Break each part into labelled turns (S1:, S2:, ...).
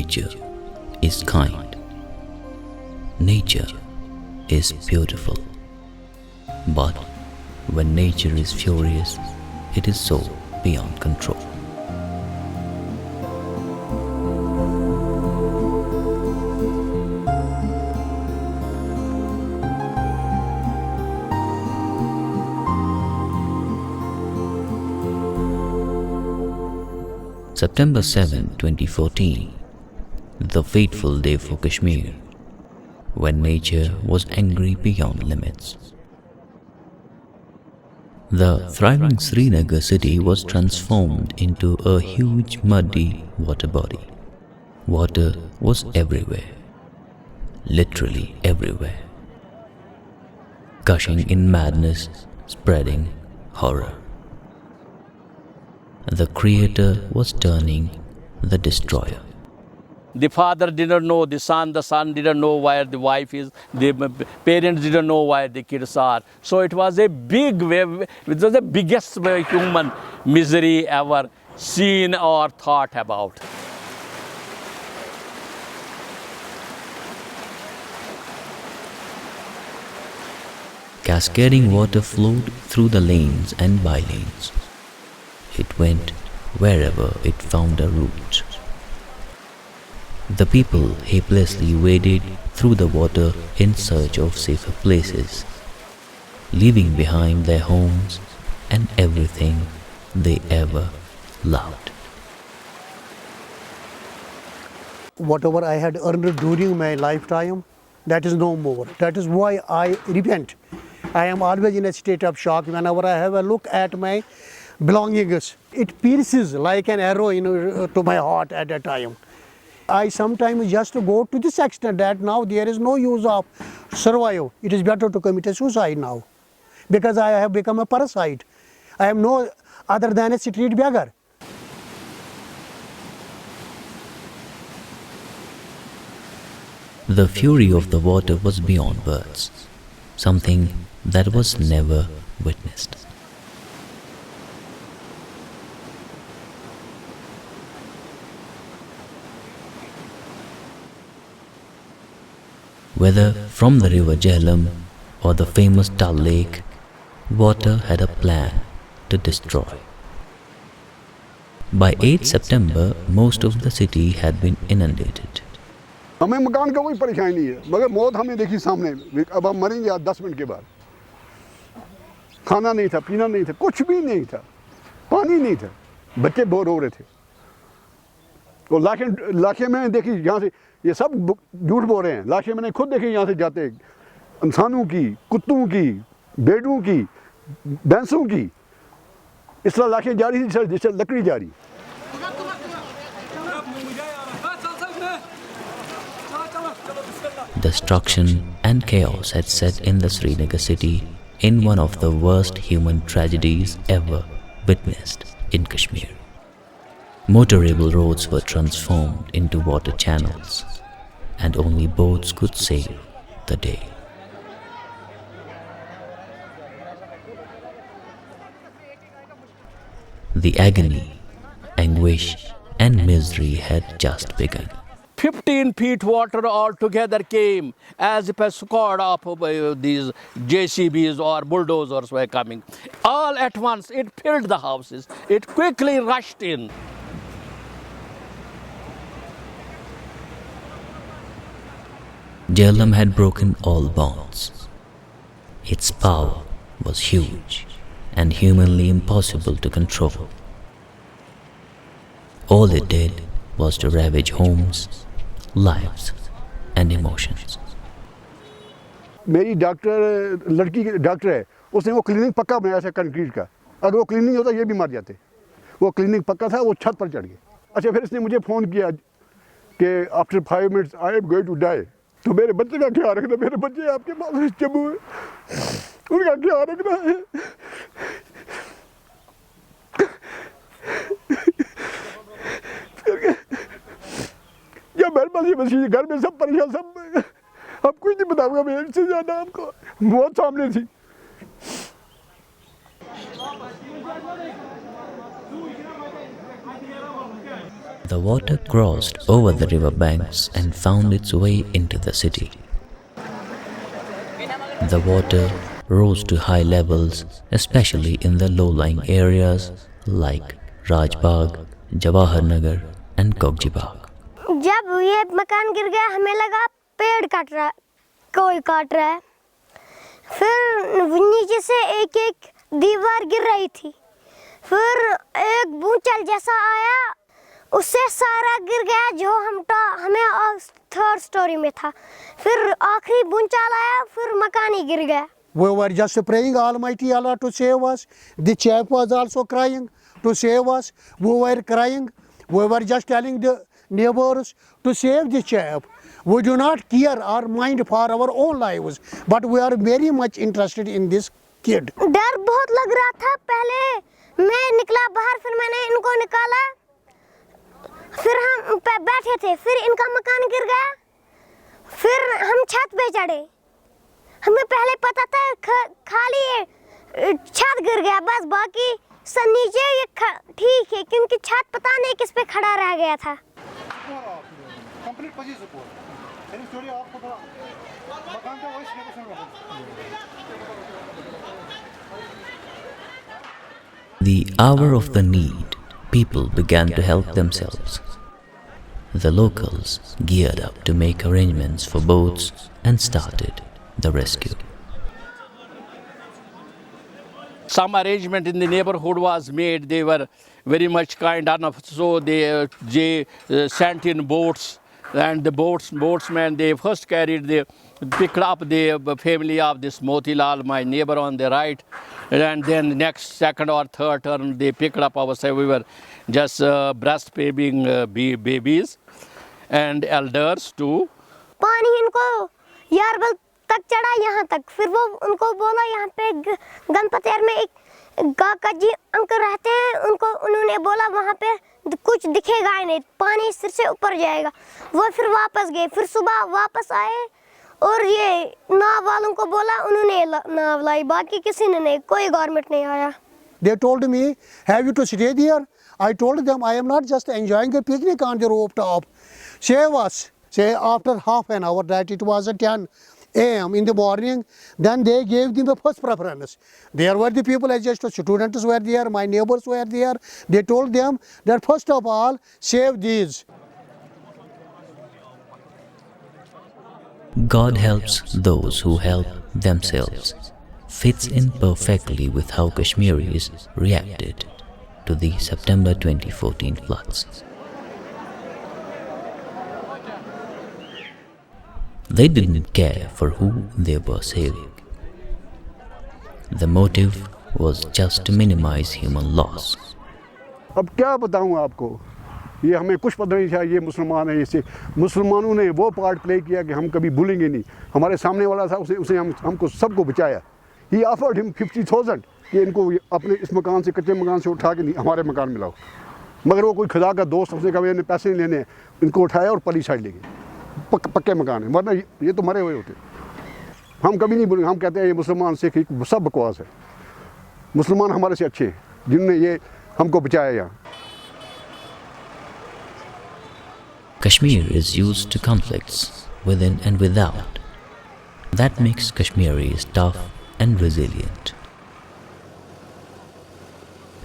S1: Nature is kind. Nature is beautiful. But when nature is furious, it is so beyond control. September 7, 2014, the fateful day for Kashmir, when nature was angry beyond limits. The thriving Srinagar city was transformed into a huge muddy water body. Water was everywhere, literally everywhere, gushing in madness, spreading horror. The Creator was turning the Destroyer.
S2: The father didn't know the son didn't know where the wife is, the parents didn't know where the kids are. So it was a big wave, it was the biggest human misery ever seen or thought about.
S1: Cascading water flowed through the lanes and by-lanes. It went wherever it found a route. The people helplessly waded through the water in search of safer places, leaving behind their homes and everything they ever loved.
S3: Whatever I had earned during my lifetime, that is no more. That is why I repent. I am always in a state of shock whenever I have a look at my belongings. It pierces like an arrow to my heart at a time. I sometimes just go to this extent that now there is no use of survive. It is better to commit a suicide now, because I have become a parasite. I am no other than a street beggar.
S1: The fury of the water was beyond words, something that was never witnessed. Whether from the river Jhelum or the famous Dal Lake, water had a plan to destroy. By 8 September, most of the city had been inundated.
S4: हमें मकान का कोई परेशानी नहीं है, मगर मौत हमें देखी सामने। अब हम मरेंगे 10 मिनट के बाद। खाना नहीं था, पीना नहीं था, कुछ भी नहीं था, पानी नहीं था, बच्चे बोर हो रहे थे। और लाखें मैंने देखी यहाँ से, ये सब झूठ बोल रहे हैं, लाशें मैंने खुद देखी यहाँ से जाते, इंसानों की, कुत्तों की, भेड़ों की, भैंसों की, इस तरह लाशें जा रही थी जैसे लकड़ी जा रही।
S1: Destruction and chaos had set in the Srinagar city in one of the worst human tragedies ever witnessed in Kashmir. Motorable roads were transformed into water channels, and only boats could save the day. The agony, anguish, and misery had just begun.
S2: 15 feet water altogether came as if a squad of these JCBs or bulldozers were coming. All at once, it filled the houses. It quickly rushed in.
S1: Jhelum had broken all bonds. Its power was huge and humanly impossible to control. All it did was to ravage homes, lives, and emotions.
S4: मेरी लड़की doctor है, उसने वो clinic पक्का बनाया था concrete का। अगर वो क्लिनिक होता ये भी मर जाते। वो क्लिनिक पक्का था, वो छत पर चढ़ गए। अच्छा, फिर इसने मुझे फ़ोन किया कि after 5 minutes I am going to die. तो मेरे बच्चे का ख्याल रखना, मेरे बच्चे आपके पास जम्मू है, उनका ख्याल रखना है। या मेहरबानी मसीह, घर में सब परेशान, सब अब कुछ नहीं बताऊंगा मैं, इससे ज़्यादा आपको बहुत सामने थी।
S1: The water crossed over the river banks and found its way into the city. The water rose to high levels, especially in the low-lying areas like Rajbagh, Jawahar Nagar and Kokjibagh.
S5: जब ये मकान गिर गया हमें लगा पेड़ काट रहा कोई काट रहा है फिर नीचे से एक एक दीवार गिर रही थी फिर एक भूचाल जैसा आया उससे सारा गिर गया जो हमें थर्ड स्टोरी में था फिर आखिरी भूचाल आया फिर मकान ही गिर गया.
S3: We were just praying Almighty Allah to save us. The chap was also crying to save us. We were crying. We were just telling the neighbors to save the chap. We do not care or mind for our own lives, but we are very much interested in this kid.
S5: डर बहुत लग रहा था पहले मैं निकला बाहर फिर मैंने इनको निकाला फिर हम बैठे थे फिर इनका मकान गिर गया फिर हम छत पे चढ़े हमें पहले पता था खाली छत गिर गया बस बाकी सब नीचे ये ठीक है क्योंकि छत पता नहीं किस पे खड़ा रह गया था.
S1: The hour of the need, people began to help themselves. The locals geared up to make arrangements for boats and started the rescue.
S2: Some arrangement in the neighborhood was made. They were very much kind enough, so they sent in boats, and the boatsmen they first picked up the family of this Motilal, my neighbor on the right, and then next second or third turn they picked up ourselves. We were just breastfeeding babies and elders too.
S5: पानी इनको यारबल तक चढ़ा यहाँ तक फिर वो उनको बोला यहाँ पे गणपतियार में एक काका जी अंकल रहते हैं उन्होंने बोला वहाँ पे कुछ दिखेगा ही नहीं पानी सिर से ऊपर जाएगा वो फिर वापस गए फिर सुबह वापस आए और ये नाव वालों को बोला उन्होंने नाव लाई बाकी किसी ने नहीं कोई गवर्नमेंट नहीं आया.
S3: They told me, have you to stay there? I told them, I am not just enjoying a picnic on the rooftop. Save us. Say after half an hour that it was at 10 a.m. in the morning, then they gave them the first preference. There were the people, as just students were there, my neighbors were there. They told them that first of all, save these.
S1: God helps those who help themselves fits in perfectly with how Kashmiris reacted to the September 2014 floods. They didn't care for who they were saving. The motive was just to minimize human loss.
S4: अब क्या बताऊं आपको ये हमें कुछ पता नहीं था ये मुसलमान है इससे मुसलमानों ने वो पार्ट प्ले किया कि हम कभी भूलेंगे नहीं हमारे सामने वाला था उसने हमको सबको बचाया ही ऑफर्ड हिम 50,000 कि इनको अपने इस मकान से कच्चे मकान से उठा के हमारे मकान में लाओ मगर वो कोई खुदा का दोस्त उसने कहा मैंने पैसे नहीं लेने इनको उठाया और पली साइड ले गए पक्के मकान है वरना ये तो मरे हुए होते हम कभी नहीं बोलेंगे हम कहते हैं ये मुसलमान सिख सब बकवास है मुसलमान हमारे से अच्छे हैं जिनने ये हमको बचाया यहाँ.
S1: Kashmir is used to conflicts within and without. That makes Kashmiris tough and resilient.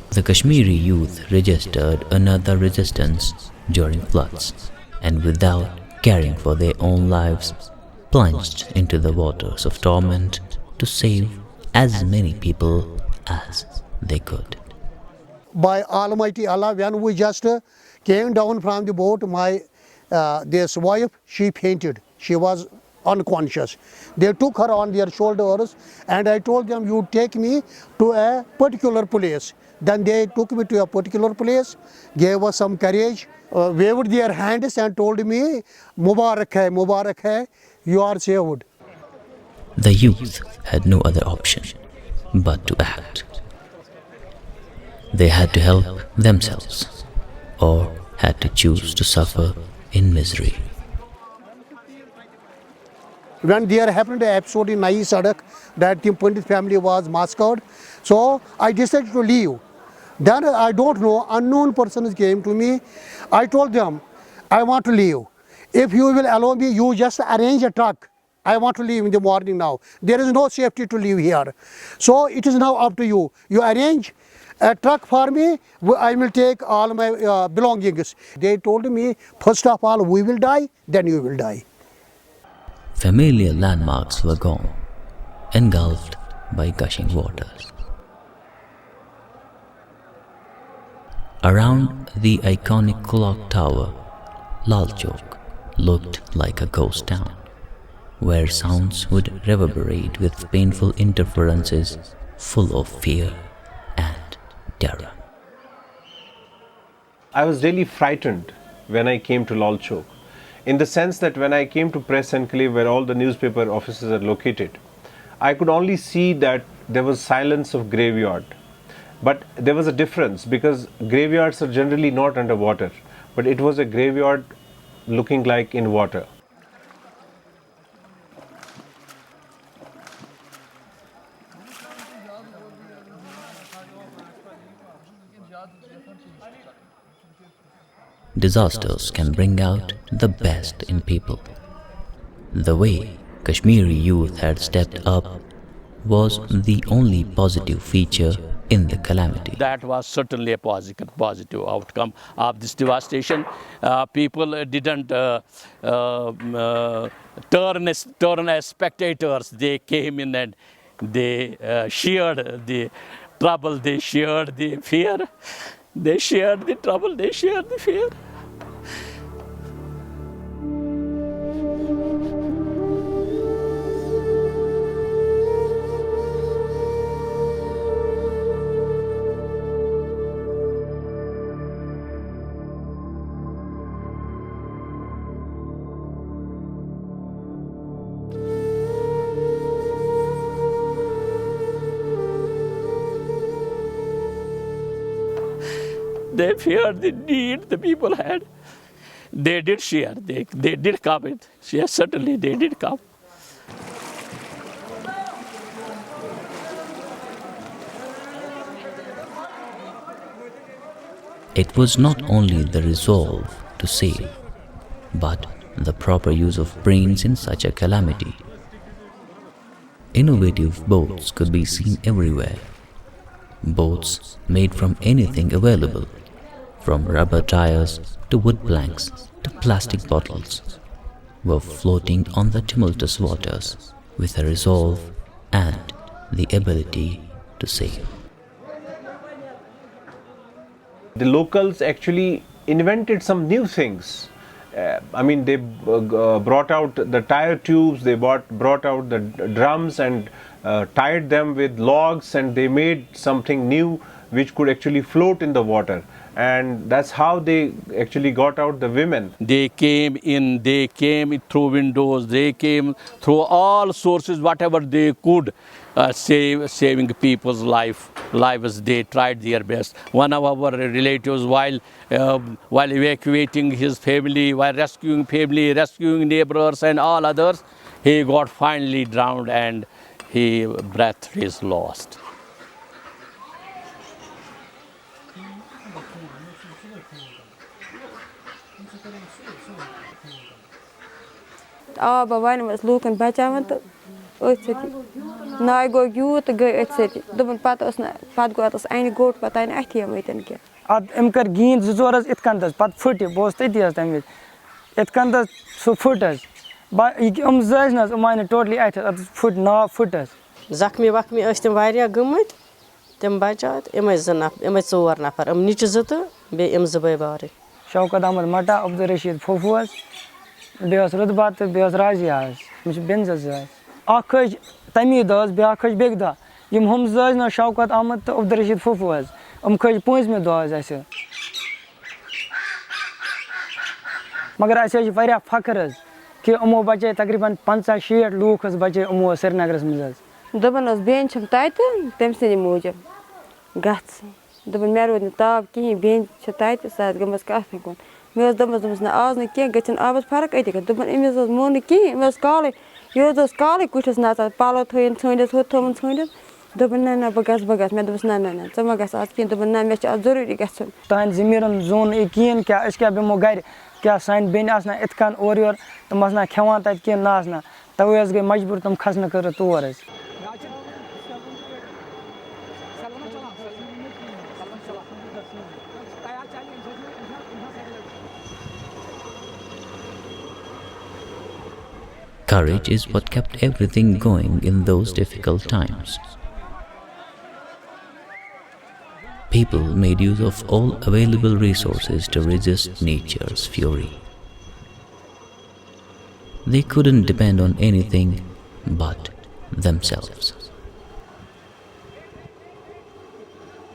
S1: The Kashmiri youth registered another resistance during floods and without caring for their own lives, plunged into the waters of torment to save as many people as they could.
S3: By Almighty Allah, when we just came down from the boat, my this wife, she fainted. She was unconscious. They took her on their shoulders and I told them, you take me to a particular place. Then they took me to a particular place, gave us some courage, waved their hands and told me, Mubarak hai, you are saved.
S1: The youth had no other option but to act. They had to help themselves or had to choose to suffer in misery.
S3: When there happened an episode in Nai Sadak that the Pandit family was massacred, so I decided to leave. Then I don't know, unknown persons came to me. I told them, I want to leave. If you will allow me, you just arrange a truck. I want to leave in the morning now. There is no safety to leave here. So it is now up to you. You arrange a truck for me, I will take all my belongings. They told me, first of all, we will die, then you will die.
S1: Familiar landmarks were gone, engulfed by gushing waters. Around the iconic clock tower, Lal Chowk looked like a ghost town, where sounds would reverberate with painful interferences full of fear and terror.
S6: I was really frightened when I came to Lal Chowk, in the sense that when I came to Press Enclave, where all the newspaper offices are located, I could only see that there was silence of graveyard. But there was a difference, because graveyards are generally not underwater, but it was a graveyard looking like in water.
S1: Disasters can bring out the best in people. The way Kashmiri youth had stepped up was the only positive feature in the calamity.
S2: That was certainly a positive outcome of this devastation. People didn't turn as spectators. They came in and they shared the trouble, they shared the fear, they shared the trouble, they shared the fear. They feared the need the people had. They did share, they did come in. Yes, certainly they did come.
S1: It was not only the resolve to save, but the proper use of brains in such a calamity. Innovative boats could be seen everywhere. Boats made from anything available, from rubber tires to wood planks to plastic bottles, were floating on the tumultuous waters with a resolve and the ability to save.
S6: The locals actually invented some new things. They brought out the tire tubes, they brought out the drums and tied them with logs, and they made something new which could actually float in the water. And that's how they actually got out the women.
S2: They came through windows, they came through all sources, whatever they could, saving people's lives. They tried their best. One of our relatives, while evacuating his family, while rescuing neighbors and all others, he got finally drowned and his breath is lost.
S7: آب وَنہِ ٲسۍ لوٗکَن بَچاوان تہٕ أتھۍ سۭتی ناوِ گوٚو یوٗت تہٕ گٔے أتھۍ سۭتی دوٚپُن پَتہٕ گوٚو اَتَس اَنہِ گوٚٹ پَتہٕ آیہِ نہٕ اَتھی یِمٕتۍ کینٛہہ
S8: اَدٕ أمۍ کٔر گیٖنٛد 2 حظ یِتھ کٔنۍ حظ پَتہٕ پھٕٹہِ بہٕ اوسُس تٔتی حظ تَمہِ وِزِ یِتھ کٔنۍ حظ سُہ پھٕٹ حظ یِم زٕ ٲسۍ نہٕ حظ یِم آیہِ نہٕ ٹوٹلی اَتھِ حظ اَتھ پھٕٹ ناو پھٕٹ حظ
S9: زخمی وخمی ٲسۍ تِم واریاہ گٔمٕتۍ تِم بَچاو تہٕ یِمَے 4 نفر یِم نِچہِ 2 تہٕ بیٚیہِ یِم 2 بٲے بارٕنۍ
S8: شوکت احمد مٹا عبدالرشیٖد پھوٚپھوٗ حظ بیٚیہِ اوس رُتبہ تہٕ بیٚیہِ اوس رازیا حظ یِم چھِ بیٚنزٕ 2 حظ اَکھ کھٔج تَمی دۄہ حظ بیٛاکھ کھٔج بیٚکہِ دۄہ یِم ہُم 2 ٲسۍ نہ شوکت احمد تہٕ عبدالرشیٖد پھوٚپھوٗ حظ یِم کھٔج 5مہِ دۄہ حظ اَسہِ مگر اَسہِ حظ چھِ واریاہ فخر حظ کہِ یِمو بَچٲے تقریٖباً 50-60 لوٗکھ حظ بَچٲے یِمو سرینگرَس منٛز حظ
S7: دوٚپُن حظ بیٚنہِ چھَم تَتہِ تٔمۍ سٕنٛدِ موٗجوٗب گژھ دوٚپُن مےٚ روٗد نہٕ تاب کِہیٖنۍ بیٚنہِ چھِ تَتہِ سۄ حظ گٔمٕژ کَتھٕے کُن مےٚ اوس دوٚپمَس نہ آز نہٕ کینٛہہ گٔژھِنۍ آبَس فرق أتی گژھِ دوٚپُن أمِس مون نہٕ کِہیٖنۍ أمۍ اوس کالٕے یہِ حظ اوس کالٕے کُٹھِس نَژان پَلو تھٲیِن ژھٲنٛڈِتھ ہُہ تھوٚومُت ژھٲنٛڈِتھ دوٚپُن نہ نہ بہٕ گژھٕ مےٚ دوٚپُس نہ نہ نہ ژٕ ما گژھ آز کِہیٖنۍ دوٚپُن نہ مےٚ چھُ آز ضروٗری گژھُن
S8: تُہٕنٛدِ ضمیٖرَن زون نہٕ یہِ کِہیٖنۍ کیٛاہ أسۍ کیٛاہ بیٚہمو گَرِ کیٛاہ سانہِ بیٚنہِ آسنا یِتھ کٔنۍ اورٕ یورٕ تِم آسنا کھٮ۪وان تَتہِ کینٛہہ نہ آسنا تَوَے حظ گٔے مجبوٗر تِم کھَسنہٕ خٲطرٕ تور حظ
S1: Courage is what kept everything going in those difficult times. People made use of all available resources to resist nature's fury. They couldn't depend on anything but themselves.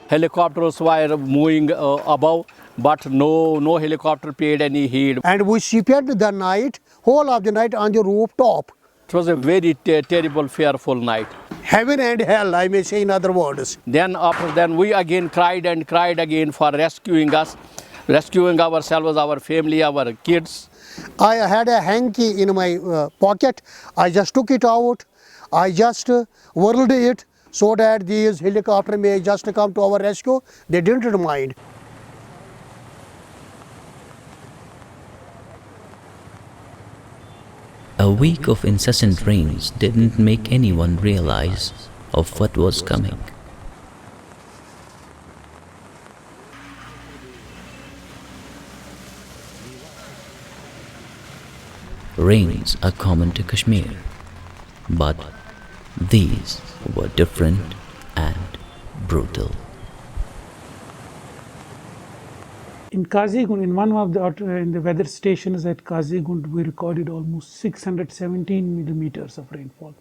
S2: Helicopters were moving above, but no helicopter paid any heed.
S3: And we spent the night, whole of the night on the rooftop.
S2: It was a very terrible, fearful night.
S3: Heaven and hell, I may say in other words.
S2: Then after that, we again cried and cried again for rescuing us, rescuing ourselves, our family, our kids.
S3: I had a hanky in my pocket. I just took it out. I just whirled it so that these helicopters may just come to our rescue. They didn't mind.
S1: A week of incessant rains didn't make anyone realize of what was coming. Rains are common to Kashmir, but these were different and brutal.
S10: In Kazigund, in one of the weather stations at Kazigund, we recorded almost 617 millimeters of rainfall.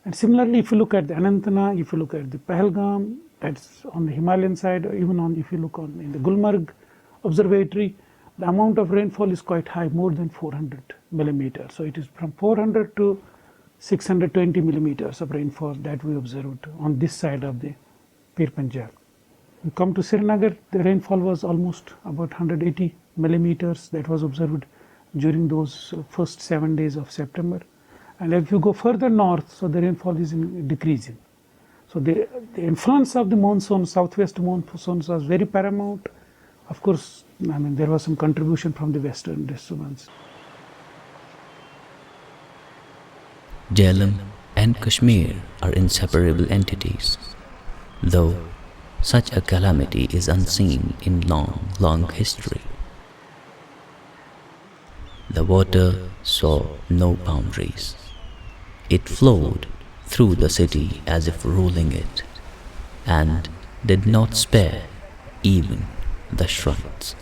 S10: And similarly, if you look at the Anantnag, if you look at the Pahalgam, that's on the Himalayan side, or even if you look in the Gulmarg observatory, the amount of rainfall is quite high, more than 400 millimeters. So it is from 400 to 620 millimeters of rainfall that we observed on this side of the Pir Panjal. We come to Srinagar, the rainfall was almost about 180 millimeters that was observed during those first 7 days of September. And if you go further north, so the rainfall is decreasing. So the influence of the monsoon, southwest monsoons, was very paramount. Of course, I mean, there was some contribution from the western disturbance.
S1: Jhelum and Kashmir are inseparable entities, though such a calamity is unseen in long history. The water saw no boundaries. It flowed through the city as if ruling it, and did not spare even the shrines.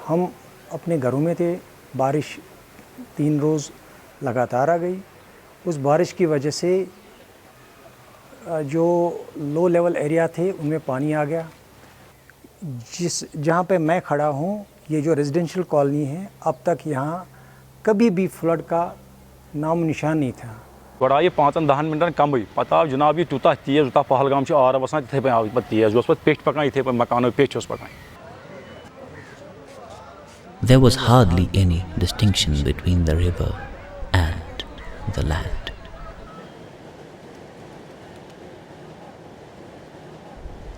S11: हम अपने घरों में थे, बारिश 3 रोज़ लगातार आ गई। उस बारिश की वजह से जो लो लेवल एरिया थे उनमें पानी आ गया। जहाँ पे मैं खड़ा हूँ, ये जो रेजिडेंशियल कॉलोनी है, अब तक यहाँ कभी भी फ्लड का नाम निशान नहीं था।
S12: गो आये 5-10 मिनटन कम पत् आव जनाब यह तूत तेज यूत पहलगाम आर वसान थे आव पे तेज पे पेच पकान इथे पे मकानों पेच पकान।
S1: There was hardly any distinction between the river and the land.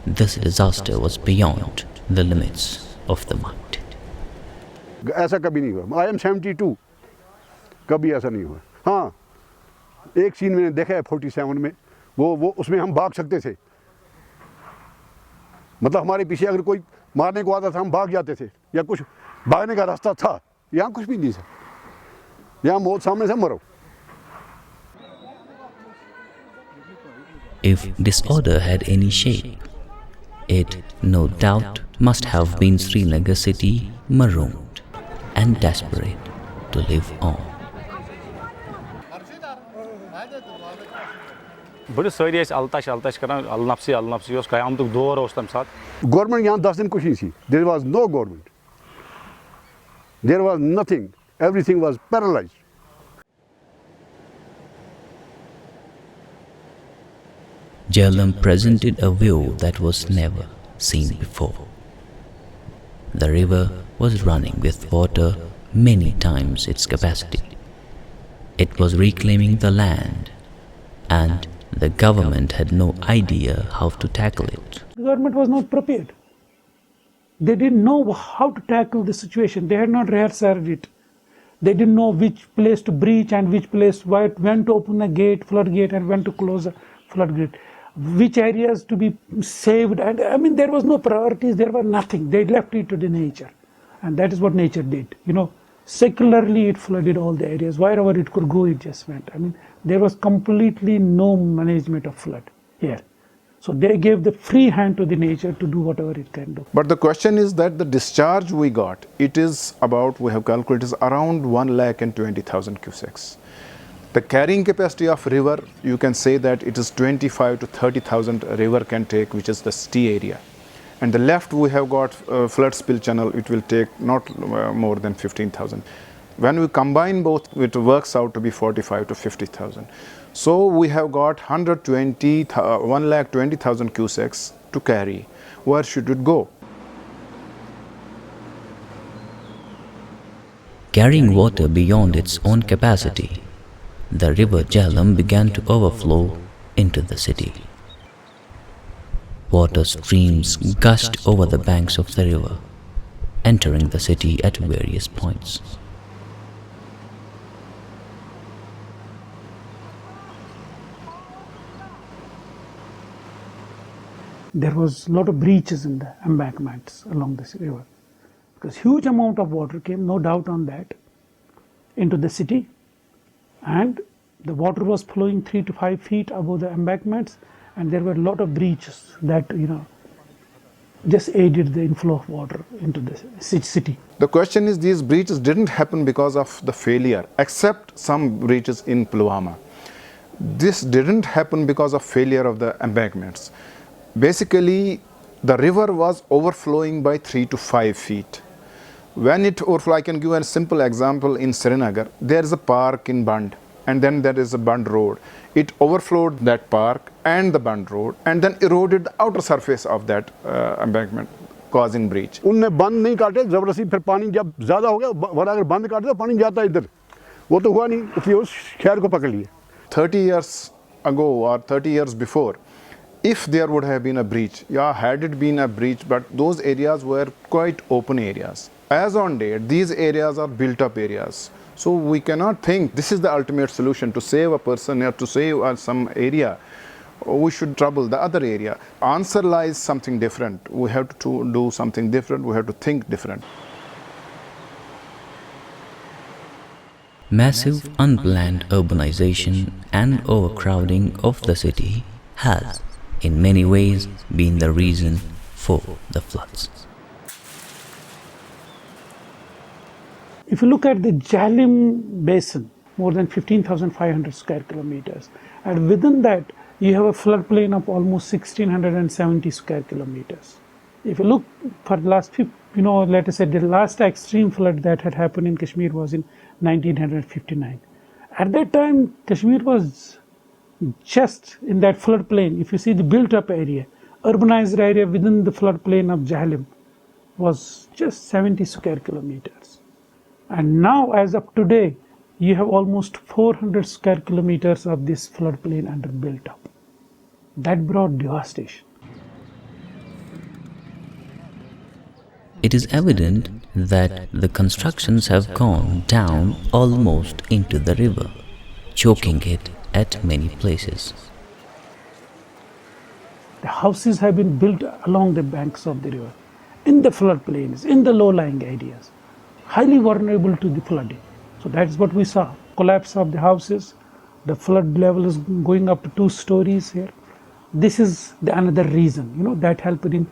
S1: This disaster was beyond the limits of the mind.
S4: ऐसा कभी नहीं हुआ। I am 72, कभी ऐसा नहीं हुआ। हाँ, एक सीन मैंने देखा है 47 में, वो उसमें हम भाग सकते थे। मतलब हमारे पीछे अगर कोई मारने को आता था, हम भाग जाते थे, या कुछ भागने का रास्ता था। यहाँ कुछ भी नहीं था, यहाँ मौत सामने से मरो।
S1: If disorder had any shape, it no doubt must have been Srinagar city marooned and desperate to live on.
S12: बड़े सारी अलतश करान अलनफसी क़यामतुक दौर उस तम साथ।
S4: गवर्नमेंट यहाँ 10 दिन कुछ नहीं थी। There was no government. There was nothing. Everything was paralyzed.
S1: Jhelum presented a view that was never seen before. The river was running with water many times its capacity. It was reclaiming the land, and the government had no idea how to tackle it.
S10: The government was not prepared. They didn't know how to tackle the situation. They had not rehearsed it. They didn't know which place to breach and which place, when to open a gate, floodgate, and when to close a floodgate. Which areas to be saved. And I mean, there was no priorities, there was nothing. They left it to the nature. And that is what nature did. Secularly it flooded all the areas. Wherever it could go, it just went. I mean, there was completely no management of flood here. So they gave the free hand to the nature to do whatever it can do.
S13: But the question is that the discharge we got, it is about, we have calculated, is around 1,20,000 cusecs. The carrying capacity of river, you can say that it is 25 to 30,000 river can take, which is the T area. And the left we have got flood spill channel, it will take not more than 15,000. When we combine both, it works out to be 45 to 50,000. So we have got 1,20,000 cusecs to carry. Where should it go?
S1: Carrying water beyond its own capacity, the river Jhelum began to overflow into the city. Water streams gushed over the banks of the river, entering the city at various points.
S10: There was a lot of breaches in the embankments along this river, because huge amount of water came, no doubt on that, into the city, and the water was flowing 3 to 5 feet above the embankments, and there were a lot of breaches that just aided the inflow of water into the city.
S13: The question is, these breaches didn't happen because of the failure, except some breaches in Pulwama. This didn't happen because of failure of the embankments. Basically, the river was overflowing by 3 to 5 feet. When it overflowed, I can give a simple example. In Srinagar, there is a park in Bund, and then there is a Bund road. It overflowed that park and the Bund road, and then eroded the outer surface of that embankment, causing breach.
S4: उनने बंद नहीं काटे, जबरदस्ती फिर पानी जब ज़्यादा हो गया, वरना अगर बंद काटे तो पानी जाता इधर, वो तो हुआ नहीं, इसलिए उस शहर को पकड़ लिए.
S13: 30 years ago or 30 years before, if there would have been a breach, had it been a breach, but those areas were quite open areas. As on date, these areas are built up areas. So we cannot think this is the ultimate solution to save a person or to save some area. We should trouble the other area. Answer lies something different. We have to do something different. We have to think different.
S1: Massive unplanned urbanization and overcrowding of the city has, in many ways, been the reason for the floods.
S10: If you look at the Jhelum basin, more than 15,500 square kilometers, and within that you have a floodplain of almost 1,670 square kilometers. If you look for the last, let us say the last extreme flood that had happened in Kashmir was in 1959. At that time, Kashmir was just in that floodplain. If you see the built-up area, urbanized area within the floodplain of Jhelum was just 70 square kilometers. And now, as of today, you have almost 400 square kilometers of this floodplain under built up. That brought devastation.
S1: It is evident that the constructions have gone down almost into the river, choking it at many places.
S10: The houses have been built along the banks of the river, in the floodplains, in the low-lying areas, highly vulnerable to the flooding. So that is what we saw, collapse of the houses, the flood level is going up to 2 stories here. This is another reason, that helped in,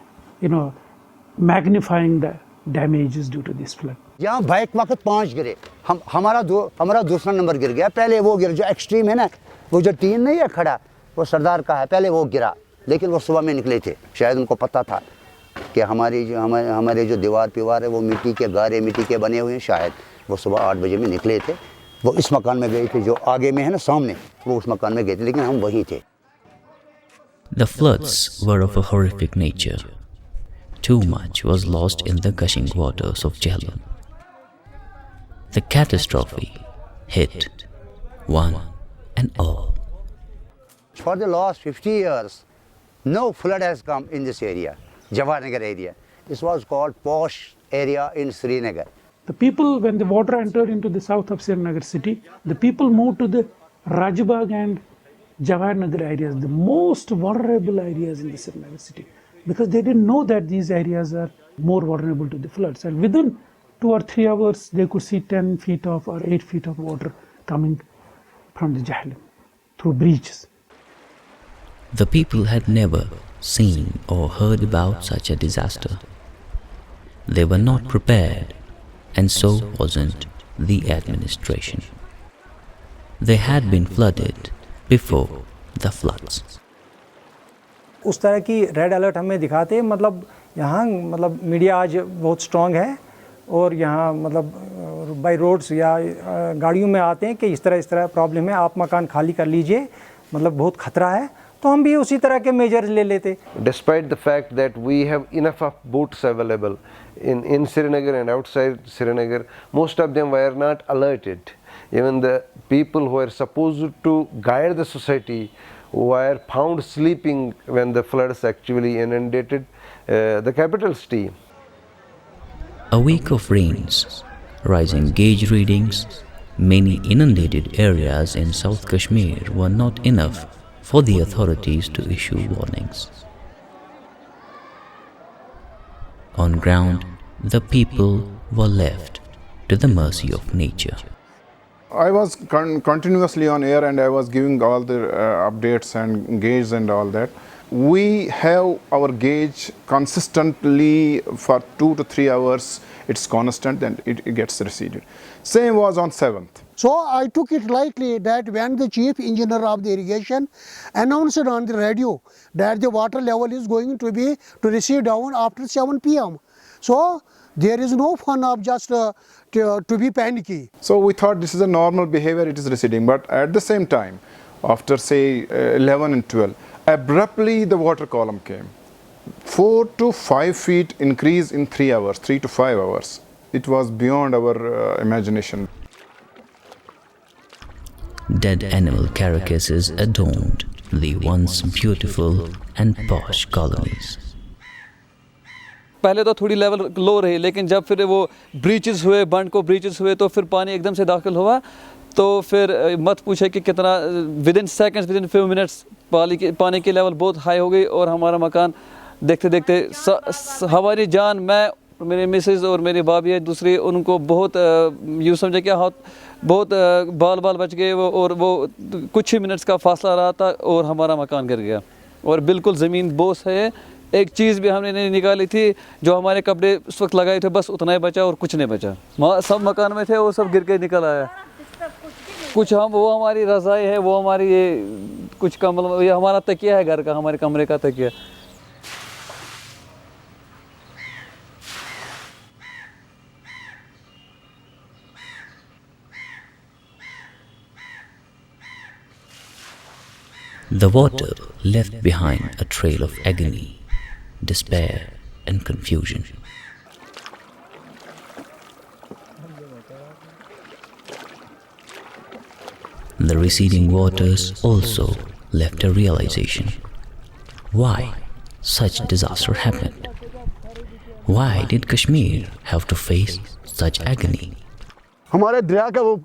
S10: magnifying the damages due to this flood.
S14: यहाँ back वक्त 5 गिरे, हमारा दूसरा number गिर गया. पहले वो गिर जो एक्सट्रीम है ना, वो जो टीन नहीं है खड़ा, वो सरदार का है, पहले वो गिरा, लेकिन वो सुबह में निकले थे. शायद उनको पता था कि हमारे जो दीवार है वो मिट्टी के गारे मिट्टी के बने हुए हैं. शायद वो सुबह 8 बजे में निकले थे. वो इस मकान में गए थे जो आगे में है ना सामने, वो उस मकान में गए थे, लेकिन हम वहीं थे.
S1: The floods were of a horrific nature. Too much was lost in the gushing waters of Jhelum. The catastrophe hit one and all.
S14: For the last 50 years, no flood has come in this area, Jawaharnagar area. This was called posh area in Srinagar.
S10: The people, when the water entered into the south of Srinagar city, the people moved to the Rajbagh and Jawaharnagar areas, the most vulnerable areas in the Srinagar city, because they didn't know that these areas are more vulnerable to the floods. And within 2 or 3 hours, they could see 10 feet of or 8 feet of water coming from the Jhelum through breaches.
S1: The people had never seen or heard about such a disaster. They were not prepared, and so wasn't the administration. They had been flooded before the floods.
S11: उस तरह की red alert हमें दिखाते हैं, मतलब यहाँ मतलब media आज बहुत स्ट्रॉन्ग है और यहाँ मतलब बाय रोड्स या गाड़ियों में आते हैं कि इस तरह प्रॉब्लम है, आप मकान खाली कर लीजिए, मतलब बहुत खतरा है, तो हम भी उसी तरह के मेजर्स ले लेते.
S15: Despite the fact that we have enough of boats available in Srinagar and outside Srinagar, most of them were not alerted. Even the people who were supposed to guide the society were found sleeping when the floods actually inundated the capital city.
S1: A week of rains, rising gauge readings, many inundated areas in South Kashmir were not enough for the authorities to issue warnings. On ground, the people were left to the mercy of nature.
S13: I was continuously on air and I was giving all the updates and gauge and all that. We have our gauge consistently for 2 to 3 hours. It's constant and it gets receded. Same was on 7th.
S3: So I took it lightly that when the chief engineer of the irrigation announced on the radio that the water level is going to recede down after 7 p.m. So there is no fun of just to be panicky.
S13: So we thought this is a normal behavior, it is receding. But at the same time, after say 11 and 12, abruptly the water column came. 4 to 5 feet increase in 3 hours, 3 to 5 hours. It was beyond our imagination.
S1: Dead animal carcasses adorned the once beautiful and posh colonies.
S16: पहले तो थोड़ी level low रही, लेकिन जब फिर वो breaches हुए, बंड को ब्रीचेस हुए, तो फिर पानी एकदम से दाखिल हुआ, तो फिर मत पूछे कि कितना within seconds, within few minutes पानी की लेवल बहुत हाई हो गई और हमारा मकान देखते देखते हमारी जान, मैं, मेरे मिसेज और मेरी भाभी है दूसरी, उनको बहुत यूँ समझे क्या बहुत बाल बच गए वो, और वो कुछ ही मिनट्स का फासला रहा था और हमारा मकान गिर गया और बिल्कुल ज़मीन बोस है. एक चीज़ भी हमने नहीं निकाली थी, जो हमारे कपड़े उस वक्त लगाए थे बस उतना ही बचा और कुछ नहीं बचा. सब मकान में थे वो सब गिर के निकल आया. कुछ वो हमारी रज़ाई है, वो हमारी ये कुछ कम्बल, ये हमारा तकिया है घर का, हमारे कमरे का तकिया.
S1: The water left behind a trail of agony, despair and confusion. The receding waters also left a realization. Why such disaster happened? Why did Kashmir have to face such agony?
S4: हमारे दरिया का वो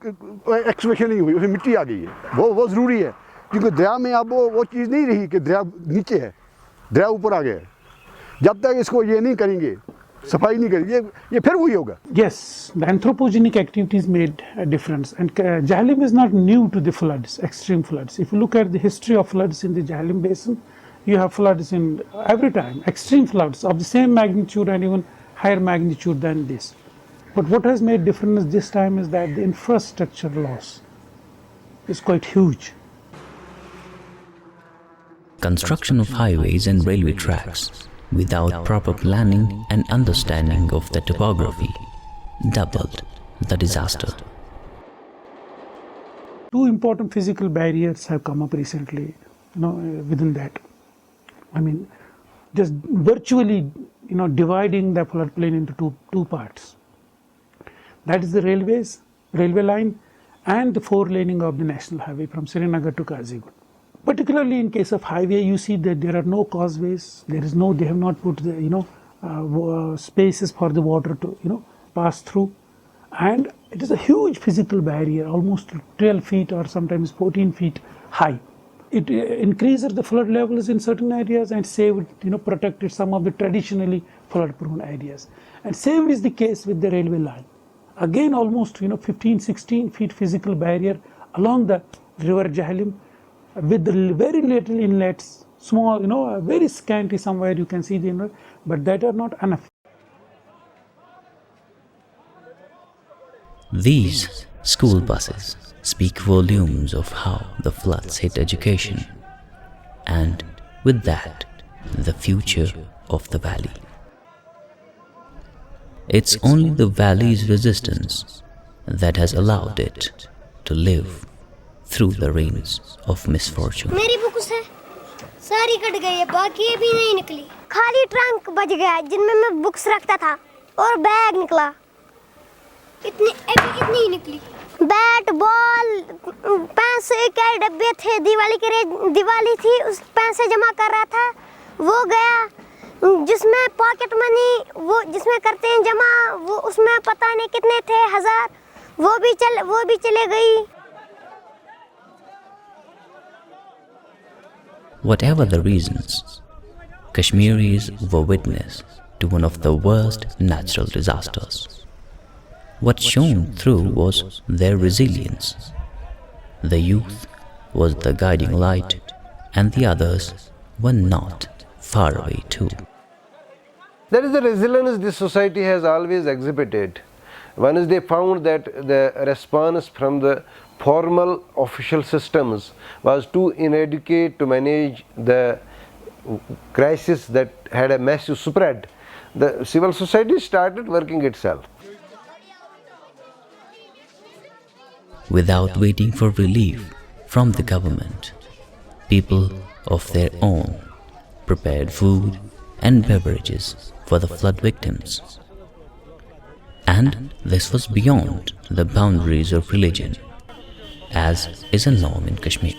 S4: एक्सप्रेशन नहीं हुई, उसमें मिट्टी आ गई है, वो ज़रूरी है, क्योंकि दरिया में अब वो चीज़ नहीं रही कि दरिया नीचे है, दरिया ऊपर आ गया है. जब तक इसको ये नहीं करेंगे, सफाई नहीं करेंगे, ये फिर वही होगा.
S10: Yes, the anthropogenic activities made a difference, and Jhelum is not new to the floods, extreme floods. If you look at the history of floods in the Jhelum basin, you have floods in every time, extreme floods of the same magnitude and even higher magnitude than this. But what has made difference this time is that the infrastructure loss is quite huge.
S1: Construction of highways and railway tracks without proper planning and understanding of the topography doubled the disaster.
S10: Two important physical barriers have come up recently, within that. I mean, just virtually, dividing the floodplain into two parts. That is the railway line and the 4-laning of the national highway from Srinagar to Kazigund. Particularly in case of highway, you see that there are no causeways. They have not put the spaces for the water to pass through, and it is a huge physical barrier, almost 12 feet or sometimes 14 feet high. It increases the flood levels in certain areas and protected some of the traditionally flood-prone areas. And same is the case with the railway line. Again, almost 15, 16 feet physical barrier along the river Jhelum, with very little inlets, small, very scanty somewhere you can see the inlet, but that are not enough.
S1: These school buses speak volumes of how the floods hit education, and with that, the future of the valley. It's only the valley's resistance that has allowed it to live through the rains of misfortune.
S5: मेरी books है सारी cut गई है, बाकी भी नहीं निकली। खाली ट्रंक बच गया जिनमें मैं बुक्स रखता था, और बैग निकला। इतनी ही निकली। बैट बॉल पैसे के डब्बे थे, दिवाली थी, उस पैसे जमा कर रहा था, वो गया। जिसमें पॉकेट मनी वो जिसमें करते हैं जमा, वो उसमें पता नहीं कितने थे, 1000, वो भी चले गई।
S1: Whatever the reasons, Kashmiris were witness to one of the worst natural disasters. What shone through was their resilience. The youth was the guiding light, and the others were not far away too.
S15: That is the resilience this society has always exhibited. Once they found that the response from the formal official systems was too inadequate to manage the crisis that had a massive spread, the civil society started working itself.
S1: Without waiting for relief from the government, people of their own prepared food and beverages for the flood victims. And this was beyond the boundaries of religion, as is a norm in Kashmir.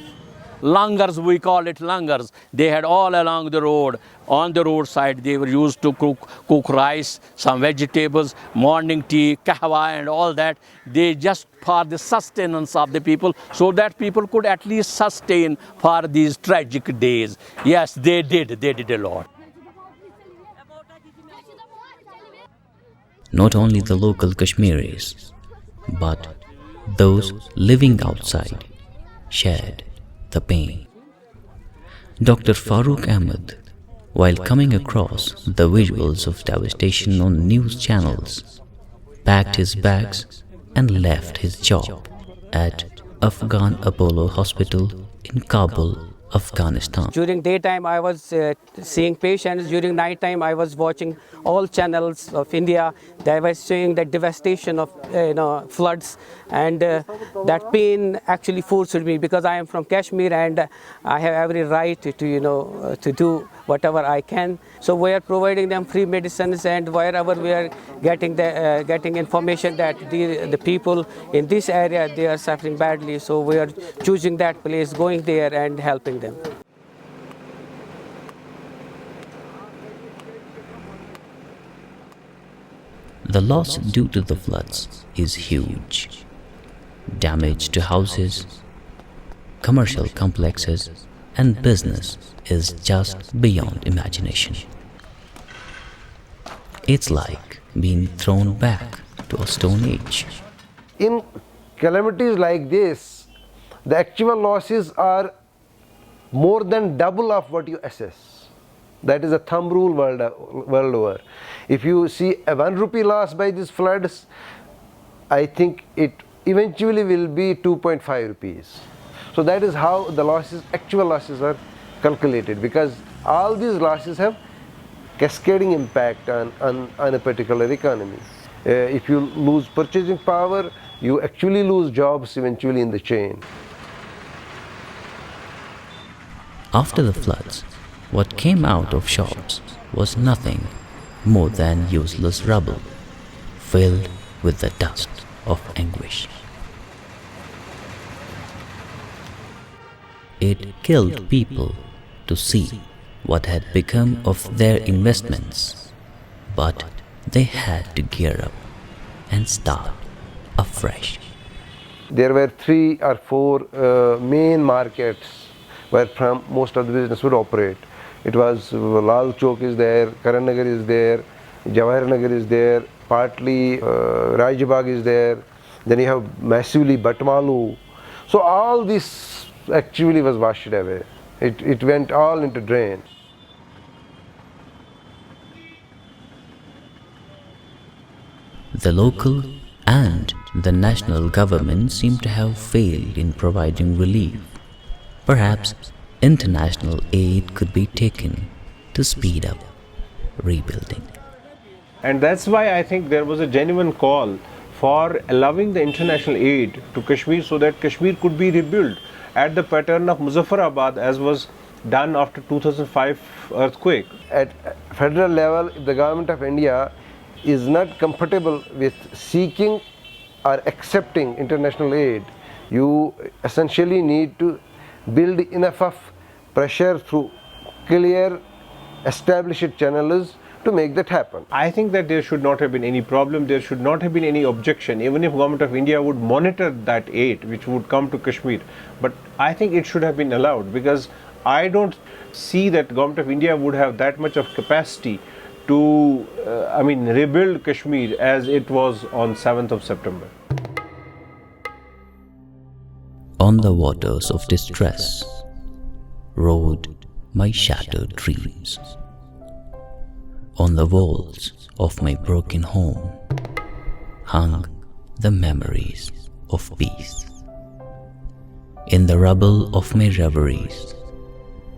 S2: Langars, we call it langars. They had all along the road, on the roadside, they were used to cook rice, some vegetables, morning tea, kahwa and all that. They just for the sustenance of the people, so that people could at least sustain for these tragic days. Yes, they did a lot.
S1: Not only the local Kashmiris, but those living outside shared the pain. Dr. Farooq Ahmed, while coming across the visuals of devastation on news channels, packed his bags and left his job at Afghan Apollo Hospital in Kabul, Afghanistan.
S17: During daytime I was seeing patients, during night time I was watching all channels of India. They were showing the devastation of floods, and that pain actually forced me, because I am from Kashmir and I have every right to do whatever I can. So we are providing them free medicines, and wherever we are getting information that the people in this area, they are suffering badly, so we are choosing that place, going there and helping them.
S1: The loss due to the floods is huge. Damage to houses, commercial complexes, and business is just beyond imagination. It's like being thrown back to a stone age.
S15: In calamities like this, the actual losses are more than double of what you assess. That is a thumb rule world over. If you see a 1 rupee loss by these floods, I think it eventually will be 2.5 rupees. So that is how the losses, actual losses, are calculated, because all these losses have cascading impact on a particular economy. If you lose purchasing power, you actually lose jobs eventually in the chain.
S1: After the floods, what came out of shops was nothing more than useless rubble, filled with the dust of anguish. it killed people to see what had become of their investments, but they had to gear up and start afresh.
S15: There were 3 or 4 main markets where from most of the business would operate. It was Lal Chowk is there, Karan Nagar is there, Jawahar Nagar is there, partly Rajbagh is there, then you have massively Batmalu. So all this actually was washed away. It went all into drain.
S1: The local and the national government seem to have failed in providing relief. Perhaps international aid could be taken to speed up rebuilding.
S6: And that's why I think there was a genuine call for allowing the international aid to Kashmir so that Kashmir could be rebuilt at the pattern of Muzaffarabad as was done after 2005 earthquake.
S15: At federal level, if the government of India is not comfortable with seeking or accepting international aid, you essentially need to build enough of pressure through clear established channels to make that happen.
S6: I think that there should not have been any problem, there should not have been any objection, even if Government of India would monitor that aid which would come to Kashmir. But I think it should have been allowed, because I don't see that Government of India would have that much of capacity to rebuild Kashmir as it was on 7th of September.
S1: On the waters of distress rode my shattered dreams. On the walls of my broken home hung the memories of peace. In the rubble of my reveries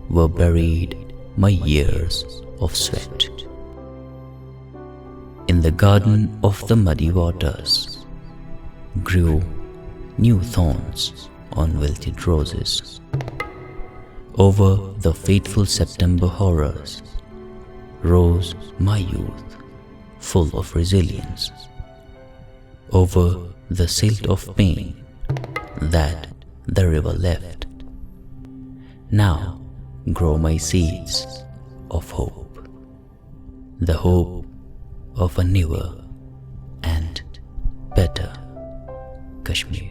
S1: were buried my years of sweat. In the garden of the muddy waters grew new thorns on wilted roses. Over the fateful September horrors rose my youth, full of resilience. Over the silt of pain that the river left, now grow my seeds of hope, the hope of a newer and better Kashmir.